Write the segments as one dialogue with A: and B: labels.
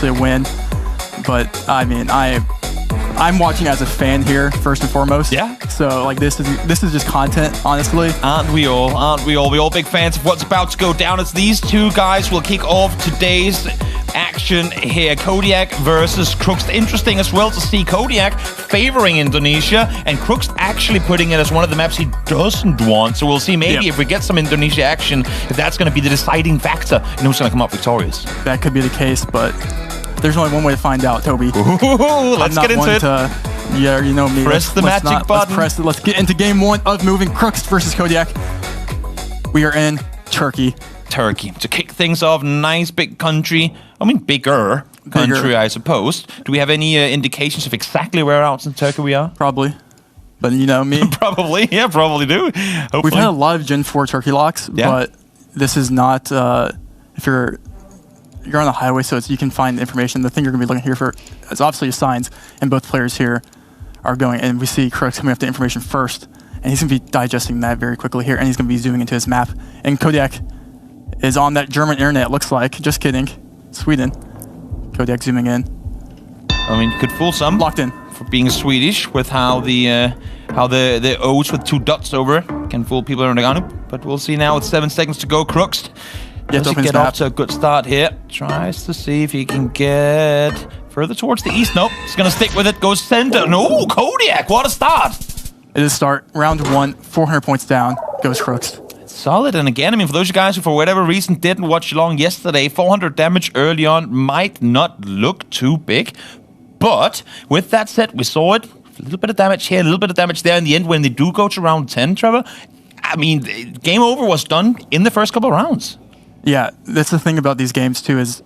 A: a win. But I mean, I'm watching as a fan here first and foremost.
B: Yeah.
A: So like this is just content, honestly.
B: Aren't we all? Aren't we all? We're all big fans of what's about to go down. As these two guys will kick off today's action here. Kodiak versus Crookst. Interesting as well to see Kodiak favoring Indonesia and Crookst actually putting it as one of the maps he doesn't want. So we'll see maybe if we get some Indonesia action, if that's going to be the deciding factor and who's going to come up victorious.
A: That could be the case, but there's only one way to find out, Toby.
B: Ooh, let's get into it.
A: Yeah, you know me.
B: Press the magic button.
A: Let's get into game 1 of moving Crookst versus Kodiak. We are in Turkey.
B: To kick things off, nice big country. I mean, bigger country, I suppose. Do we have any indications of exactly where else in Turkey we are?
A: Probably. But you know me.
B: Probably, yeah, probably do. Hopefully.
A: We've had a lot of Gen 4 Turkey locks, but this is not, if you're on the highway, so you can find information. The thing you're going to be looking here for is obviously signs, and both players here are going, and we see Crookst coming up the information first, and he's going to be digesting that very quickly here, and he's going to be zooming into his map. And Kodiak is on that German internet, it looks like. Just kidding. Sweden. Kodiak zooming in.
B: I mean, you could fool some.
A: Locked in.
B: For being Swedish, with how the O's with 2 dots over can fool people around the gun. But we'll see now with 7 seconds to go. Crookst. Does he get off to a good start here? Tries to see if he can get further towards the east. Nope, he's going to stick with it. Goes center. No, Kodiak, what a start.
A: It is start. Round 1, 400 points down. Goes Crookst.
B: Solid. And again, I mean, for those guys who for whatever reason didn't watch along yesterday, 400 damage early on might not look too big. But with that said, we saw it. A little bit of damage here, a little bit of damage there in the end when they do go to round 10, Trevor. I mean, game over was done in the first couple of rounds.
A: Yeah, that's the thing about these games too, is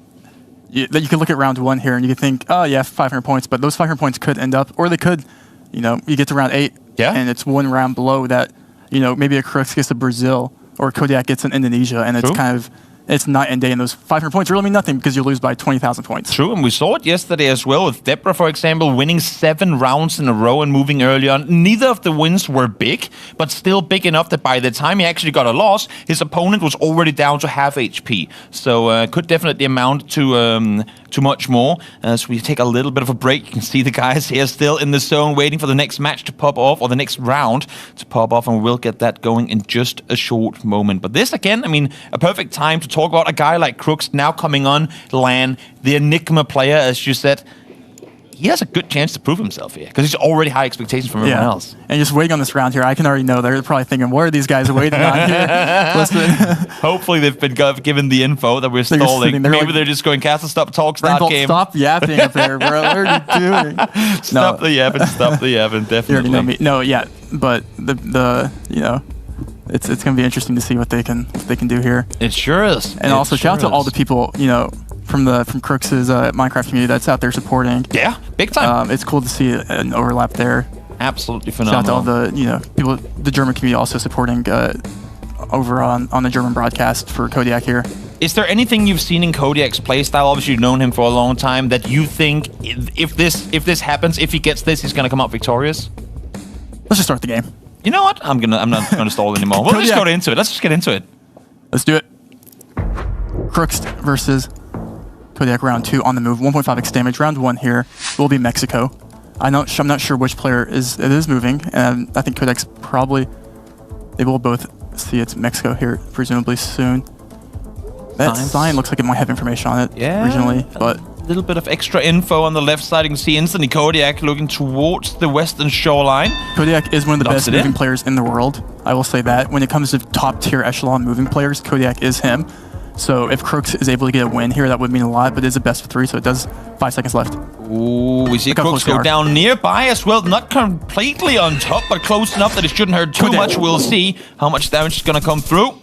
A: that you can look at round 1 here and you can think, oh yeah, 500 points, but those 500 points could end up, or they could, you know, you get to round 8 and it's 1 round below that, you know, maybe a Crookst gets to Brazil or Kodiak gets in Indonesia, and it's kind of, it's night and day, and those 500 points really mean nothing because you lose by 20,000 points.
B: True, and we saw it yesterday as well with Deborah, for example, winning 7 rounds in a row and moving early on. Neither of the wins were big, but still big enough that by the time he actually got a loss, his opponent was already down to half HP. So could definitely amount to much more. As we take a little bit of a break, you can see the guys here still in the zone waiting for the next match to pop off, or the next round to pop off, and we'll get that going in just a short moment. But this, again, I mean, a perfect time to talk about a guy like Crookst now coming on LAN, the Enigma player, as you said. He has a good chance to prove himself here because he's already high expectations from everyone else.
A: And just waiting on this round here, I can already know they're probably thinking, what are these guys waiting on here? Listen.
B: Hopefully they've been given the info that we're stalling. Maybe they're just going, Castle, stop talk, start game.
A: Stop yapping up there, bro. What are you doing?
B: Stop the yapping, definitely.
A: You already know me. No, yeah, but the you know, it's going to be interesting to see what they can do here.
B: It sure is.
A: And also shout out to all the people, you know, from Crooks's Minecraft community that's out there supporting.
B: Yeah, big time.
A: It's cool to see an overlap there.
B: Absolutely phenomenal.
A: Shout out to all the, you know, people, the German community also supporting over on the German broadcast for Kodiak here.
B: Is there anything you've seen in Kodiak's playstyle? Obviously, you've known him for a long time. That you think, if this happens, if he gets this, he's gonna come out victorious?
A: Let's just start the game.
B: You know what? I'm not gonna stall anymore. We'll just go into it. Let's just get into it.
A: Let's do it. Crookst versus Kodiak round 2 on the move. 1.5x damage. Round 1 here will be Mexico. I'm not sure which player it is moving, and I think Kodiak's probably. They will both see it's Mexico here, presumably soon. That sign looks like it might have information on it originally, but
B: a little bit of extra info on the left side. You can see instantly Kodiak looking towards the western shoreline.
A: Kodiak is one of the best moving players in the world. I will say that. When it comes to top tier echelon moving players, Kodiak is him. So if Crookst is able to get a win here, that would mean a lot, but it is a best of 3, so it does 5 seconds left.
B: Ooh, we see Crookst go down nearby as well. Not completely on top, but close enough that it shouldn't hurt too much. We'll see how much damage is going to come through.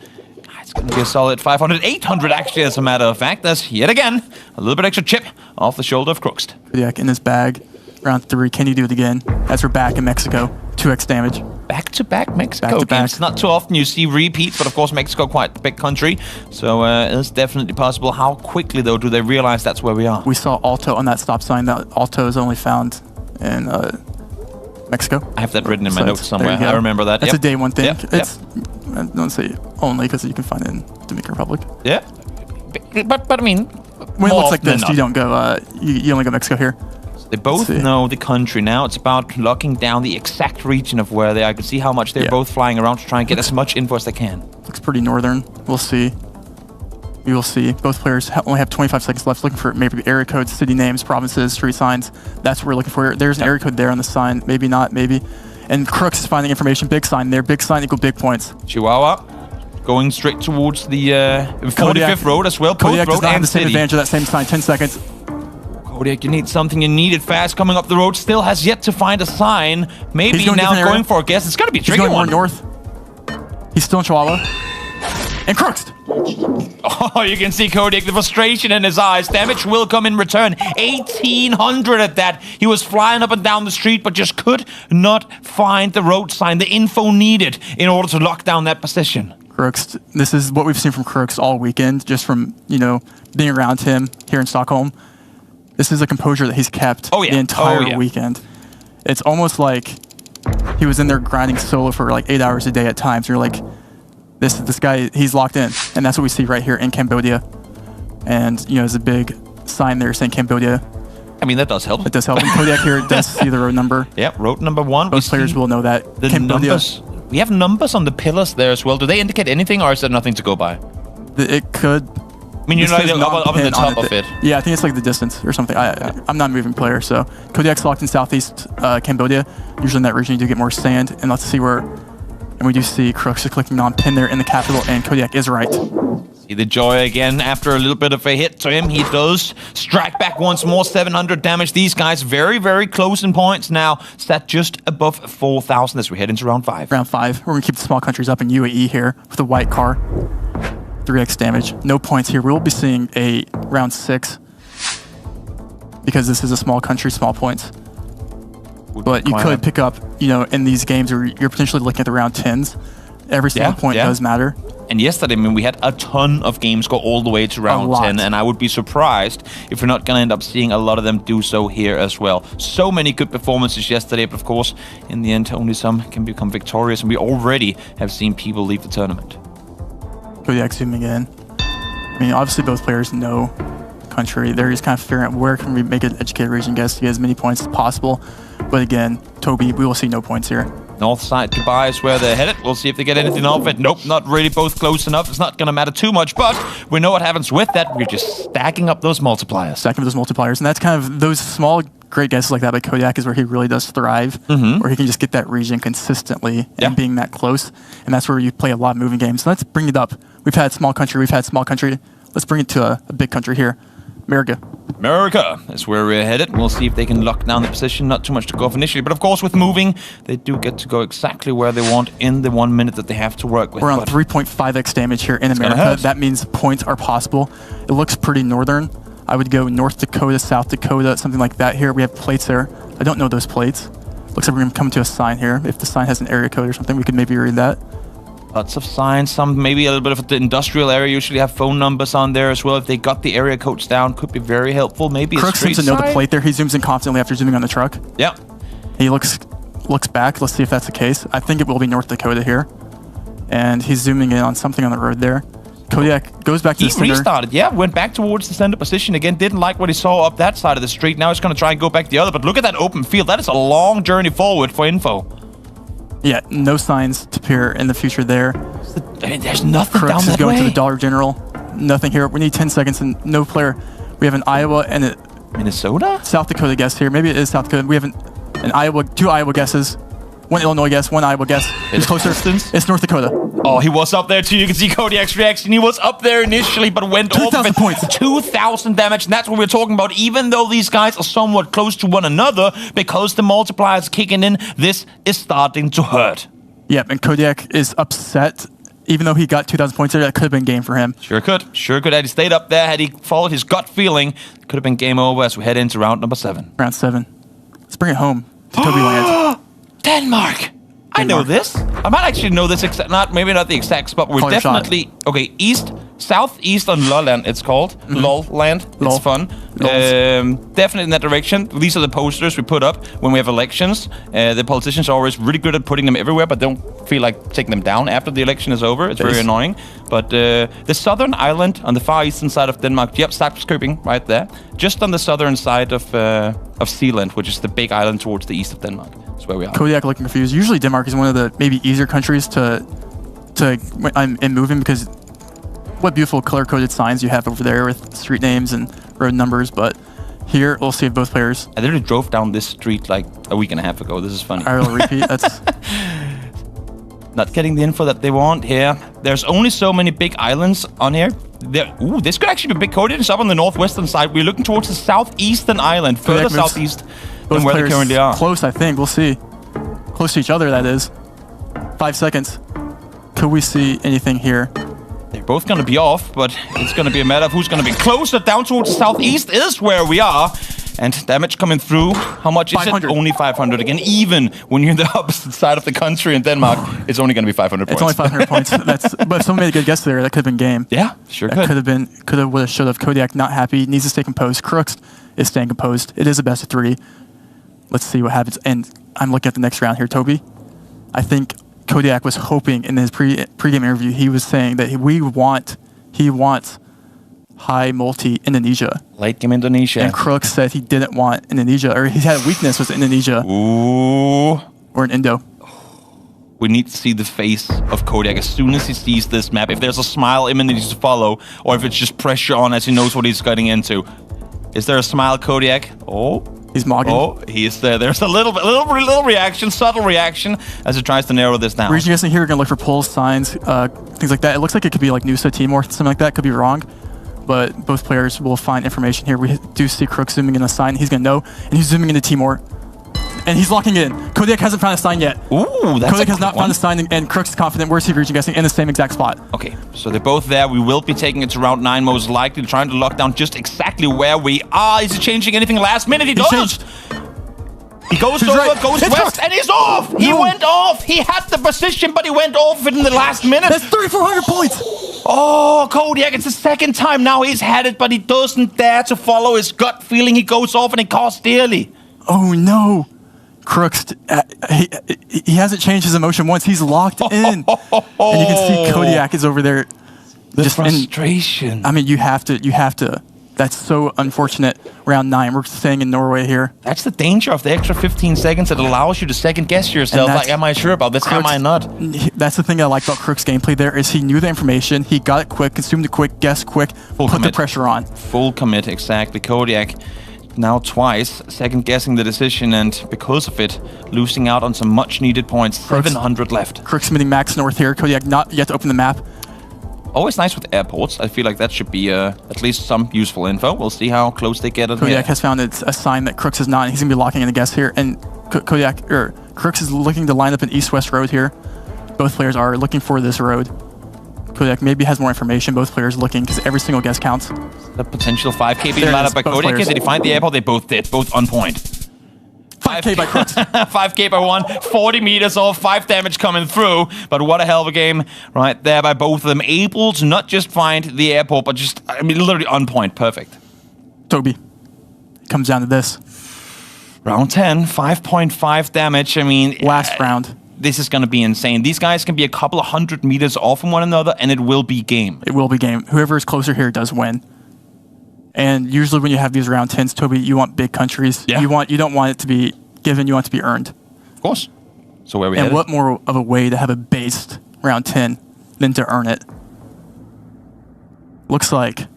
B: It's going to be a solid 500, 800 actually, as a matter of fact. That's yet again a little bit extra chip off the shoulder of Crookst.
A: Kodiak in his bag. Round 3, can he do it again? As we're back in Mexico, 2x damage.
B: Back-to-back Mexico games. Not too often you see repeats, but of course Mexico quite a big country, so it's definitely possible. How quickly, though, do they realize that's where we are? We saw Alto on that stop sign. That Alto is only found in Mexico. I have that written in my notes somewhere. I remember that.
A: That's a day one thing. It's I don't say only because you can find it in Dominican Republic.
B: Yeah, but I mean,
A: when it looks like this, you don't go. You only go Mexico here.
B: They both know the country now. It's about locking down the exact region of where they are. I can see how much they're both flying around to try and get as much info as they can.
A: Looks pretty northern. We'll see. We will see. Both players only have 25 seconds left. Looking for maybe area codes, city names, provinces, street signs. That's what we're looking for. There's an area code there on the sign. Maybe not. Maybe. And Crookst is finding information. Big sign there. Big sign equal big points.
B: Chihuahua going straight towards the 45th road as well.
A: Kodiak does not have the same
B: city.
A: advantage of that same sign. 10 seconds.
B: Kodiak, you need something. You need it fast. Coming up the road, still has yet to find a sign. Maybe now going for a guess. It's going to be a tricky one.
A: He's going more north. He's still in Chihuahua. And Crookst.
B: Oh, you can see Kodiak, the frustration in his eyes. Damage will come in return. 1,800 at that. He was flying up and down the street, but just could not find the road sign, the info needed in order to lock down that position.
A: Crookst, this is what we've seen from Crookst all weekend, just from, being around him here in Stockholm. This is a composure that he's kept the entire weekend. It's almost like he was in there grinding solo for like 8 hours a day at times. You're like, this guy, he's locked in. And that's what we see right here in Cambodia. And, there's a big sign there saying Cambodia.
B: I mean, that does help.
A: It does help. And Kodiak here does see the road number.
B: Yeah, road number 1.
A: Most players will know that.
B: The numbers. We have numbers on the pillars there as well. Do they indicate anything, or is there nothing to go by?
A: It could.
B: I mean, you're like up on the top of it.
A: Yeah, I think it's like the distance or something. I'm not a moving player, so Kodiak's locked in southeast Cambodia. Usually in that region, you do get more sand, and let's see where. And we do see Crookst clicking on pin there in the capital, and Kodiak is right.
B: See the joy again after a little bit of a hit to him. He does strike back once more, 700 damage. These guys very, very close in points now, set just above 4,000 as we head into round 5.
A: Round 5. We're going to keep the small countries up in UAE here with the white car. 3x damage. No points here. We'll be seeing a round 6 because this is a small country, small points. But you could pick up, in these games where you're potentially looking at the round 10s. Every single point does matter.
B: And yesterday, we had a ton of games go all the way to round 10, and I would be surprised if we're not going to end up seeing a lot of them do so here as well. So many good performances yesterday, but of course, in the end, only some can become victorious, and we already have seen people leave the tournament.
A: Kodiak zooming in. I mean, obviously both players know country. They're just kind of figuring out where can we make an educated region guess to get as many points as possible. But again, Toby, we will see no points here.
B: North side Dubai is where they're headed. We'll see if they get anything off it. Nope, not really both close enough. It's not going to matter too much, but we know what happens with that. We're just stacking up those multipliers.
A: Stacking up those multipliers. And that's kind of those small, great guesses like that by Kodiak is where he really does thrive, where he can just get that region consistently and being that close. And that's where you play a lot of moving games. So let's bring it up. We've had small country. Let's bring it to a big country here. America
B: is where we're headed. We'll see if they can lock down the position. Not too much to go off initially, but of course with moving, they do get to go exactly where they want in the 1 minute that they have to work with.
A: We're on 3.5x damage here in America. That means points are possible. It looks pretty northern. I would go North Dakota, South Dakota, something like that here. We have plates there. I don't know those plates. Looks like we're going to come to a sign here. If the sign has an area code or something, we could maybe read that.
B: Lots of signs, some maybe a little bit of the industrial area usually have phone numbers on there as well. If they got the area codes down, could be very helpful. Maybe
A: Crookst seems to know the plate there. He zooms in constantly after zooming on the truck.
B: Yeah.
A: He looks back. Let's see if that's the case. I think it will be North Dakota here. And he's zooming in on something on the road there. Kodiak goes back to the center.
B: He restarted, went back towards the center position again. Didn't like what he saw up that side of the street. Now he's going to try and go back the other. But look at that open field. That is a long journey forward for info.
A: Yeah, no signs to appear in the future there.
B: I mean, there's nothing down that way.
A: Crookst is going to the Dollar General. Nothing here. We need 10 seconds and no player. We have an Iowa and a
B: Minnesota?
A: South Dakota guess here. Maybe it is South Dakota. We have an Iowa, 2 Iowa guesses. 1 Illinois guess, 1 Iowa guess. Who's closer? It's North Dakota.
B: Oh, he was up there too. You can see Kodiak's reaction. He was up there initially, but went off of it.
A: 2,000 points.
B: 2,000 damage, and that's what we're talking about. Even though these guys are somewhat close to one another, because the multiplier is kicking in, this is starting to hurt.
A: Yep, and Kodiak is upset. Even though he got 2,000 points there, that could have been game for him.
B: Sure could. Had he stayed up there, had he followed his gut feeling, it could have been game over as we head into round number 7.
A: Round 7. Let's bring it home to Toby Land.
B: Denmark! I know this. I might actually know this maybe not the exact spot. We're definitely okay. Southeast on Lowland. It's called Lowland. It's fun. Definitely in that direction. These are the posters we put up when we have elections. The politicians are always really good at putting them everywhere, but don't feel like taking them down after the election is over. It's very annoying. But the southern island on the far eastern side of Denmark. Yep, Sakskøbing right there. Just on the southern side of Sealand, which is the big island towards the east of Denmark. That's where we are.
A: Kodiak looking confused. Usually Denmark is one of the maybe easier countries to move in because what beautiful color-coded signs you have over there with street names and road numbers. But here we'll see if both players.
B: I literally drove down this street like a week and a half ago. This is funny.
A: I will repeat. That's
B: not getting the info that they want here. There's only so many big islands on here. Ooh, this could actually be big. Kodiak is up on the northwestern side. We're looking towards the southeastern island, further southeast than where they currently are.
A: Close, I think. We'll see. Close to each other, that is. 5 seconds. Could we see anything here?
B: They're both going to be off, but it's going to be a matter of who's going to be closer. Down towards the southeast is where we are. And damage coming through. How much is it? Only 500. Again, even when you're on the opposite side of the country in Denmark, it's only going to be 500 points.
A: It's only 500 points. But if someone made a good guess there, that could have been game.
B: Yeah, sure
A: could have been, would have, should have. Kodiak not happy, needs to stay composed. Crookst is staying composed. It is a best of 3. Let's see what happens. And I'm looking at the next round here, Toby. I think Kodiak was hoping in his pre-game interview, he was saying that he wants high multi Indonesia.
B: Late game Indonesia.
A: And Crookst said he didn't want Indonesia, or he had a weakness with Indonesia.
B: Ooh.
A: Or an Indo.
B: We need to see the face of Kodiak as soon as he sees this map. If there's a smile imminent to follow, or if it's just pressure on as he knows what he's getting into. Is there a smile, Kodiak? Oh.
A: He's mogging.
B: Oh, he's there. There's a little reaction, subtle reaction, as he tries to narrow this down.
A: Region guessing here, we're going to look for pulls, signs, things like that. It looks like it could be like Nusa Timor, something like that. Could be wrong. But both players will find information here. We do see Crookst zooming in a sign. He's going to know. And he's zooming into Timor. And he's locking it in. Kodiak hasn't found a sign yet.
B: Ooh, that's
A: Kodiak has not found a sign, and Crookst is confident. Where's he region guessing? In the same exact spot.
B: Okay, so they're both there. We will be taking it to round 9, most likely, trying to lock down just exactly where we are. Is he changing anything last minute? He does.
A: Changed.
B: He goes over, goes west, and he's off! He went off! He had the position, but he went off in the last minute.
A: That's 3,400 points!
B: Oh, Kodiak, it's the second time now he's had it, but he doesn't dare to follow his gut feeling. He goes off, and it costs dearly.
A: Oh, no. Crookst, he hasn't changed his emotion once. He's locked in. And you can see Kodiak is over there.
B: The frustration.
A: I mean, you have to. That's so unfortunate. Round 9, we're staying in Norway here.
B: That's the danger of the extra 15 seconds. It allows you to second guess yourself. Like, am I sure about this? Am I not?
A: That's the thing I like about Crook's gameplay there is he knew the information. He got it quick, consumed it quick, guessed quick, put the pressure on.
B: Full commit, exactly. Kodiak now twice second guessing the decision and because of it, losing out on some much needed points. 700 left.
A: Crook's submitting max north here. Kodiak not yet to open the map.
B: Always nice with airports. I feel like that should be at least some useful info. We'll see how close they get.
A: Kodiak has found a sign that Crookst is not, and he's going to be locking in a guess here. And Crookst is looking to line up an east-west road here. Both players are looking for this road. Kodiak maybe has more information. Both players looking, because every single guess counts.
B: The potential 5K being lined up by Kodiak. Did he find the airport? They both did. Both on point.
A: 5K by Crookst.
B: 5K by 1, 40 meters off, 5 damage coming through. But what a hell of a game right there by both of them. Able to not just find the airport, but just, I mean, literally on point. Perfect.
A: Toby. Comes down to this.
B: Round 10, 5.5 damage. I mean...
A: Last round.
B: This is going to be insane. These guys can be a couple of 100 meters off from one another, and it will be game.
A: It will be game. Whoever is closer here does win. And usually when you have these round 10s, Toby, you want big countries. Yeah. You don't want it to be given, you want it to be earned.
B: Of course. So where are we
A: headed?
B: And
A: what more of a way to have a based round 10 than to earn it? Looks like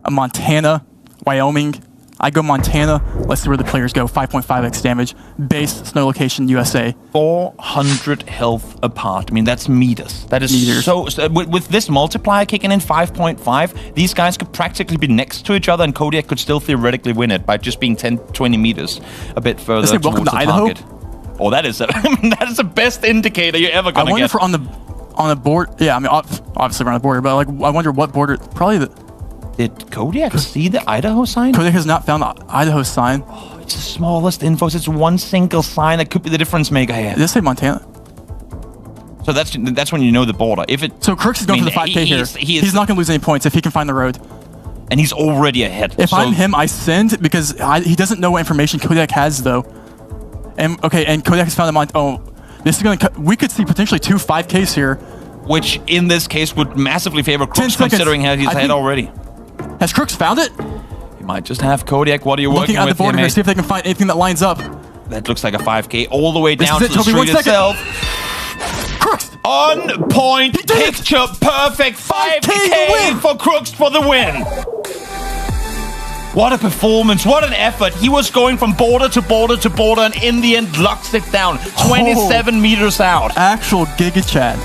A: a Montana, Wyoming. I go Montana. Let's see where the players go. 5.5x damage. Base, snow location, USA.
B: 400 health apart. I mean, that's meters. That is meters. So with this multiplier kicking in 5.5, these guys could practically be next to each other, and Kodiak could still theoretically win it by just being 10, 20 meters a bit further towards
A: welcome to
B: the
A: Idaho?
B: target. Oh, that is that is the best indicator you're ever gonna get.
A: I wonder if we're on the board. Yeah, I mean, obviously we're on the border, but like, I wonder what border. Probably the.
B: Did Kodiak see the Idaho sign?
A: Kodiak has not found the Idaho sign.
B: It's the smallest info. It's one single sign that could be the difference maker here.
A: Did it say Montana?
B: So that's when you know the border. If it
A: so Crookst is going for the 5K here. He's not going to lose any points if he can find the road.
B: And he's already ahead.
A: If I'm him, I send because he doesn't know what information Kodiak has though. And okay, and Kodiak has found the Montana. Oh, this is going to. We could see potentially 2 5Ks here.
B: Which in this case would massively favor Crookst, considering how he's ahead already.
A: Has Crookst found it?
B: He might just have Kodiak. What are you working with?
A: Looking at the border here, see if they can find anything that lines up.
B: That looks like a 5K all the way down to the street itself.
A: Crookst!
B: On point, picture perfect 5K for Crookst for the win. What a performance, what an effort. He was going from border to border to border and in the end locks it down 27 meters out.
A: Actual Giga Chad.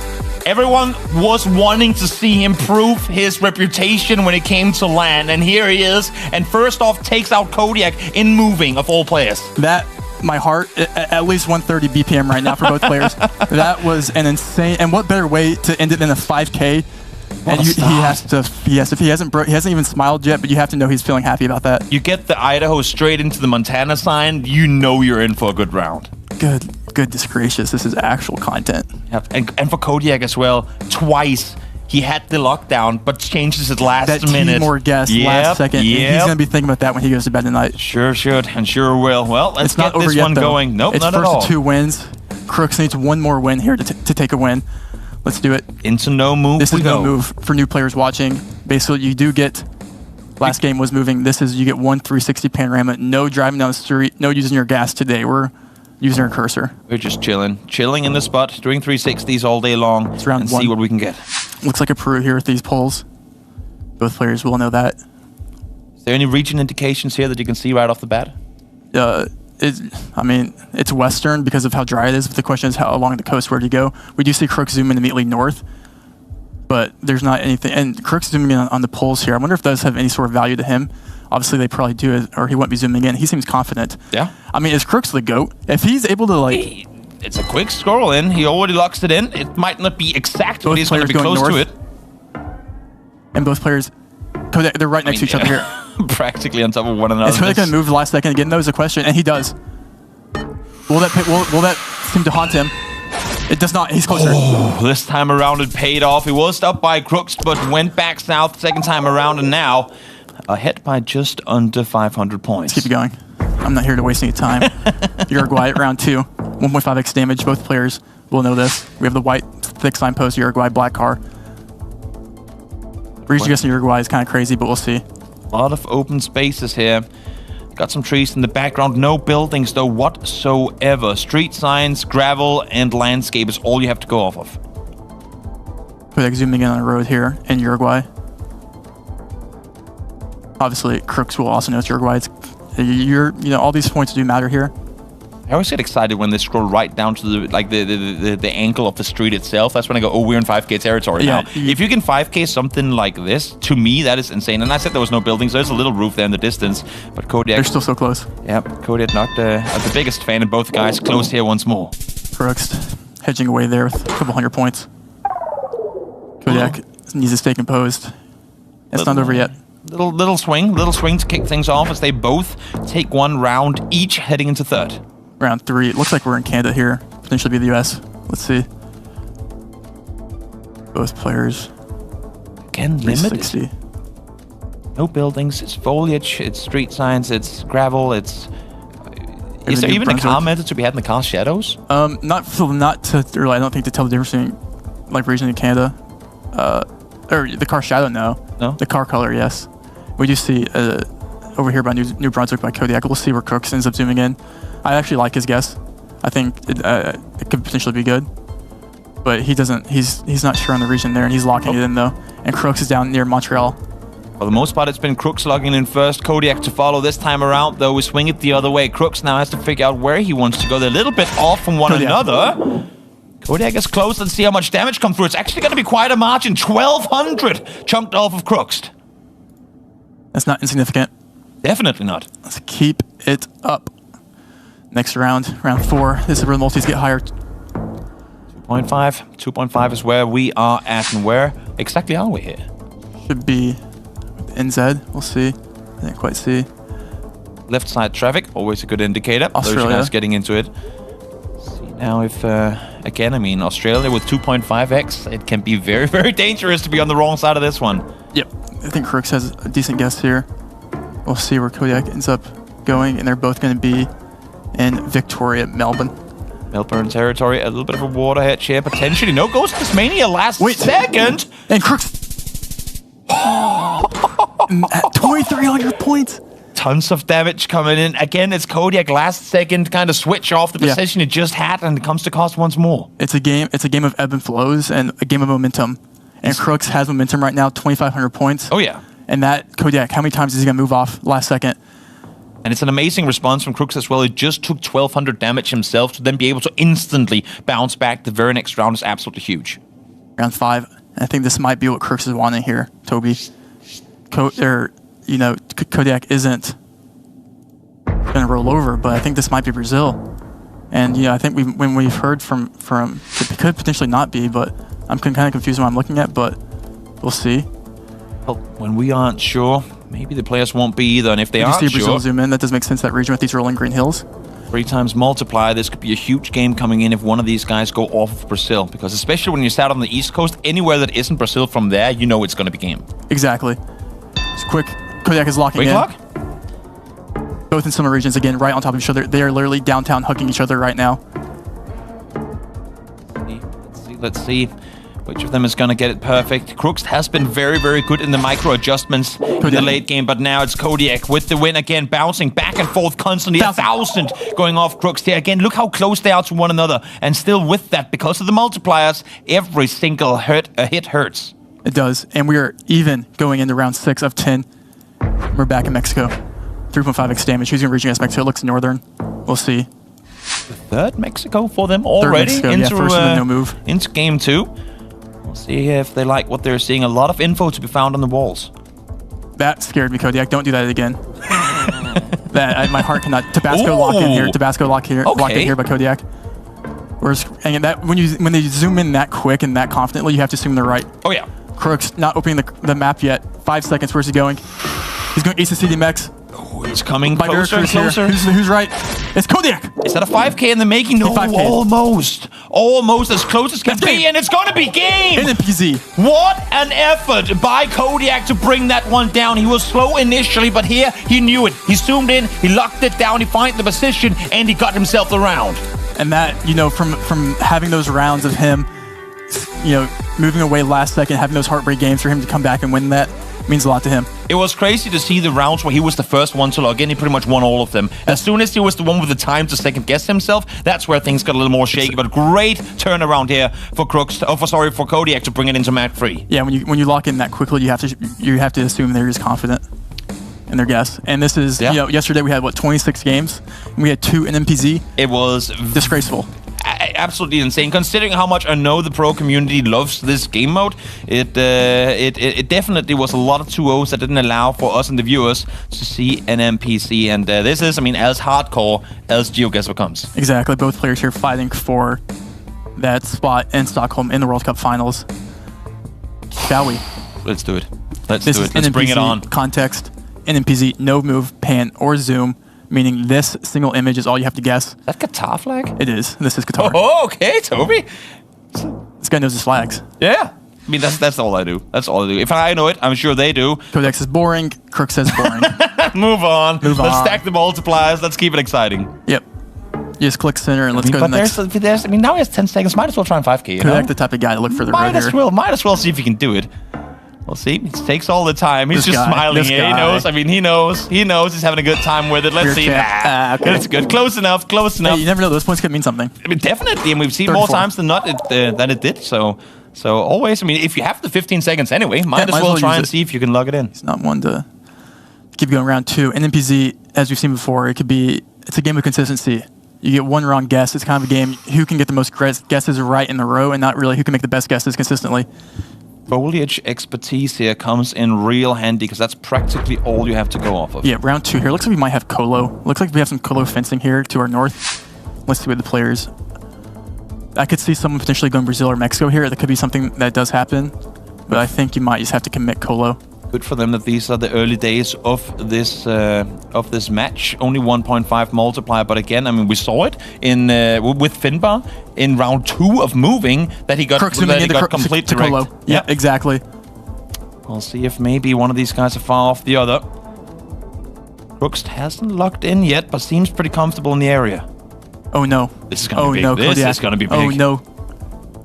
B: Everyone was wanting to see him prove his reputation when it came to land, and here he is. And first off, takes out Kodiak in moving of all players.
A: That, my heart, at least 130 BPM right now for both players. That was an insane, and what better way to end it than a 5K? And he hasn't even smiled yet, but you have to know he's feeling happy about that.
B: You get the Idaho straight into the Montana sign, you know you're in for a good round.
A: Goodness gracious, this is actual content.
B: Yep. And for Kodiak as well, twice he had the lockdown, but changes it last minute.
A: That more guess last second. He's going to be thinking about that when he goes to bed tonight.
B: Sure should, and sure will. Well, let's get this one going. Nope, not at all.
A: It's first 2 wins. Crookst needs 1 more win here to take a win. Let's do it.
B: Into no move.
A: This is no move for new players watching. Basically, you do get. Last game was moving. This is you get 1 360 panorama. No driving down the street. No using your gas today. We're using our cursor.
B: We're just chilling in the spot, doing 360s all day long.
A: It's round 1.
B: See what we can get.
A: Looks like a Peru here with these poles. Both players will know that.
B: Is there any region indications here that you can see right off the bat?
A: I mean, it's western because of how dry it is, but the question is how along the coast, where do you go? We do see Crookst zoom in immediately north, but there's not anything. And Crookst zooming in on the poles here. I wonder if those have any sort of value to him. Obviously, they probably do, or he wouldn't be zooming in. He seems confident.
B: Yeah.
A: I mean, is Crookst the GOAT? If he's able to, like...
B: It's a quick scroll in. He already locks it in. It might not be exact, but he's going to be close to it.
A: And both players, they're right next to each other here.
B: Practically on top of one another.
A: Is Kodiak going to move the last second again? That was a question, and he does. Will that seem to haunt him? It does not. He's closer.
B: Oh, this time around it paid off. He was up by Crookst, but went back south second time around, and now ahead by just under 500 points.
A: Let's keep it going. I'm not here to waste any time. Uruguay round 2, 1.5x damage. Both players will know this. We have the white thick signpost, Uruguay black car. Region guessing Uruguay is kind of crazy, but we'll see.
B: A lot of open spaces here. Got some trees in the background. No buildings, though, whatsoever. Street signs, gravel, and landscape is all you have to go off of.
A: Kodiak zooming in on a road here in Uruguay. Obviously, Crookst will also know it's Uruguay. All these points do matter here.
B: I always get excited when they scroll right down to the ankle of the street itself. That's when I go, oh, we're in 5K territory now. If you can 5K something like this, to me, that is insane. And I said there was no buildings. There's a little roof there in the distance. But Kodiak...
A: They're still so close.
B: Yep, Kodiak knocked the biggest fan, and both guys close here once more.
A: Crookst hedging away there with a couple hundred points. Kodiak needs to stay composed. It's not over yet.
B: Little swing to kick things off as they both take 1 round each heading into third.
A: Round 3. It looks like we're in Canada here. Potentially be the US. Let's see. Both players.
B: Again, limited. No buildings. It's foliage. It's street signs. It's gravel. It's... Is there even a car method to be had in the car shadows?
A: Not to really. I don't think to tell the difference between like region in Canada, or the car shadow. No. The car color. Yes. We do see over here by New Brunswick by Kodiak. We'll see where Crookst ends up zooming in. I actually like his guess. I think it could potentially be good, but he doesn't. He's not sure on the region there, and he's locking it in though. And Crookst is down near Montreal.
B: For the most part, it's been Crookst logging in first. Kodiak to follow this time around, though. We swing it the other way. Crookst now has to figure out where he wants to go. They're a little bit off from one another. Kodiak is close. Let's see how much damage comes through. It's actually going to be quite a margin. 1,200 chunked off of Crookst.
A: That's not insignificant.
B: Definitely not.
A: Let's keep it up. Next round, round 4. This is where the multis get higher.
B: 2.5. 2.5 is where we are at, and where exactly are we here?
A: Should be NZ. We'll see. I didn't quite see.
B: left side traffic, always a good indicator.
A: Australia.
B: Those guys getting into it. See now if, again, I mean, Australia with 2.5x, it can be very, very dangerous to be on the wrong side of this one.
A: Yep. I think Crookst has a decent guess here. We'll see where Kodiak ends up going, and they're both going to be in Victoria, Melbourne.
B: Melbourne territory, a little bit of a water hedge here, potentially. No, goes to Tasmania last second.
A: And Crookst. 2,300 points.
B: Tons of damage coming in. Again, it's Kodiak last second kind of switch off the position he just had, and it comes to cost once more.
A: It's a game of ebb and flows and a game of momentum. And Crookst has momentum right now, 2,500 points.
B: Oh, yeah.
A: And that Kodiak, how many times is he going to move off last second?
B: And it's an amazing response from Crookst as well. He just took 1,200 damage himself to then be able to instantly bounce back the very next round is absolutely huge.
A: Round 5. I think this might be what Crookst is wanting here, Toby. Kodiak isn't going to roll over, but I think this might be Brazil. And I think when we've heard from it could potentially not be, but I'm kind of confused what I'm looking at, but we'll see.
B: Well, when we aren't sure, maybe the players won't be either, and if they aren't sure...
A: You see Brazil zoom in, that does make sense, that region with these rolling green hills.
B: 3 times multiply, this could be a huge game coming in if one of these guys go off of Brazil, because especially when you start on the East Coast, anywhere that isn't Brazil from there, you know it's going to be game.
A: Exactly. It's quick. Kodiak is locking in.
B: Lock?
A: Both in similar regions, again, right on top of each other. They are literally downtown hugging each other right now.
B: Let's see which of them is going to get it perfect. Crookst has been very, very good in the micro adjustments in the late game, but now it's Kodiak with the win again, bouncing back and forth constantly. 1,000 going off Crookst here. Again, look how close they are to one another. And still with that, because of the multipliers, every single hit hurts.
A: It does. And we are even going into round 6 of 10. We're back in Mexico. 3.5x damage. Who's going to reach against Mexico? It looks northern. We'll see.
B: The third Mexico for them already into game 2. We'll see if they like what they're seeing. A lot of info to be found on the walls.
A: That scared me, Kodiak. Don't do that again. My heart cannot. Tabasco lock in here. Tabasco lock here.
B: Okay.
A: Locked in here by Kodiak. And that when they zoom in that quick and that confidently, you have to assume they're right.
B: Oh yeah.
A: Crookst not opening the map yet. 5 seconds. Where's he going? He's going Ace of CDMX.
B: Oh, he's coming closer and closer.
A: Who's right? It's Kodiak.
B: Is that a 5K in the making? No, almost. Almost as close as can be, and it's going to be game!
A: NMPZ.
B: What an effort by Kodiak to bring that one down. He was slow initially, but here he knew it. He zoomed in, he locked it down, he found the position, and he got himself the round.
A: And that, from having those rounds of him, moving away last second, having those heartbreak games for him to come back and win that, means a lot to him.
B: It was crazy to see the rounds where he was the first one to log in. He pretty much won all of them. As soon as he was the one with the time to second guess himself, that's where things got a little more shaky. But great turnaround here for for Kodiak to bring it into match 3.
A: Yeah, when you lock in that quickly, you have to assume they're just confident in their guess. And this is yesterday we had 26 games, and we had 2 NMPZ.
B: It was
A: disgraceful.
B: Absolutely insane, considering how much I know the pro community loves this game mode. It definitely was a lot of 2-0s that didn't allow for us and the viewers to see an NPC, and this is, as hardcore as Geoguessr comes.
A: Exactly, both players here fighting for that spot in Stockholm in the World Cup finals. Shall we?
B: Let's do it. Let's bring it on.
A: Context, NMPZ, no move, pan, or zoom. Meaning this single image is all you have to guess.
B: Is that Qatar flag?
A: It is. This is Qatar.
B: Oh, okay, Toby.
A: This guy knows his flags.
B: Yeah. That's all I do. That's all I do. If I know it, I'm sure they do.
A: Kodiak says boring. Crookst says boring.
B: Move on. Let's stack the multipliers. Let's keep it exciting.
A: Yep. You just click center and let's go to the next.
B: Now he has 10 seconds. Might as well try and 5K.
A: Kodiak, the type of guy to look for the red here.
B: Might as well see if he can do it. We'll see. It takes all the time. He's just smiling here. He knows. He knows. He's having a good time with it. Let's see. Okay. It's good. Close enough. Close enough.
A: Hey, you never know. Those points could mean something.
B: Definitely. And we've seen more times than not than it did. So always. If you have the 15 seconds anyway, might as well try and see if you can log it in.
A: It's not one to keep going round 2. NMPZ, as we've seen before, it's a game of consistency. You get one wrong guess. It's kind of a game who can get the most guesses right in a row, and not really who can make the best guesses consistently.
B: Foliage expertise here comes in real handy because that's practically all you have to go off of.
A: Yeah, round 2 here. Looks like we might have colo. Looks like we have some colo fencing here to our north. Let's see what the players. I could see someone potentially going Brazil or Mexico here. That could be something that does happen, but I think you might just have to commit colo.
B: Good for them that these are the early days of this match. Only 1.5 multiplier, but again, I mean, we saw it in with Finbar in round 2 of moving that he got complete direct.
A: Yeah, exactly.
B: We'll see if maybe one of these guys are far off the other. Crookst hasn't locked in yet, but seems pretty comfortable in the area.
A: Oh no.
B: This is gonna be big.
A: No,
B: this
A: Kodiak.
B: is gonna be big.
A: Oh no.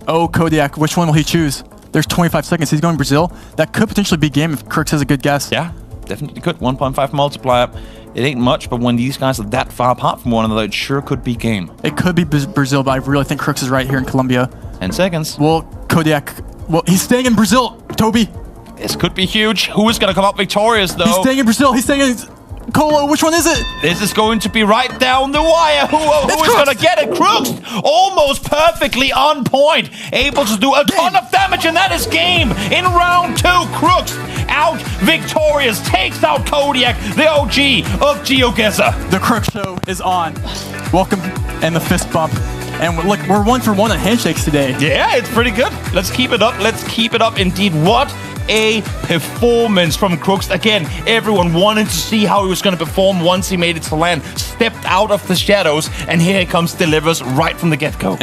A: Oh, Kodiak, which one will he choose? There's 25 seconds. He's going Brazil. That could potentially be game if Crookst has a good guess.
B: Yeah, definitely could. 1.5 multiplier. It ain't much, but when these guys are that far apart from one another, it sure could be game.
A: It could be Brazil, but I really think Crookst is right here in Colombia.
B: 10 seconds.
A: Well, Kodiak, well, he's staying in Brazil, Toby.
B: This could be huge. Who is going to come up victorious, though?
A: He's staying in Brazil. He's staying in Colo. Which one is it?
B: This is going to be right down the wire. Who is going to get it? Crookst, almost perfectly on point. Able to do a ton of damage, and that is game in round 2. Crookst out victorious. Takes out Kodiak, the OG of Geoguessr.
A: The Crookst show is on. Welcome and the fist bump. And look, we're 1 for 1 on handshakes today.
B: Yeah, it's pretty good. Let's keep it up. Let's keep it up indeed. What a performance from Crookst. Again, everyone wanted to see how he was going to perform once he made it to land. Stepped out of the shadows, and here he comes, delivers right from the get-go.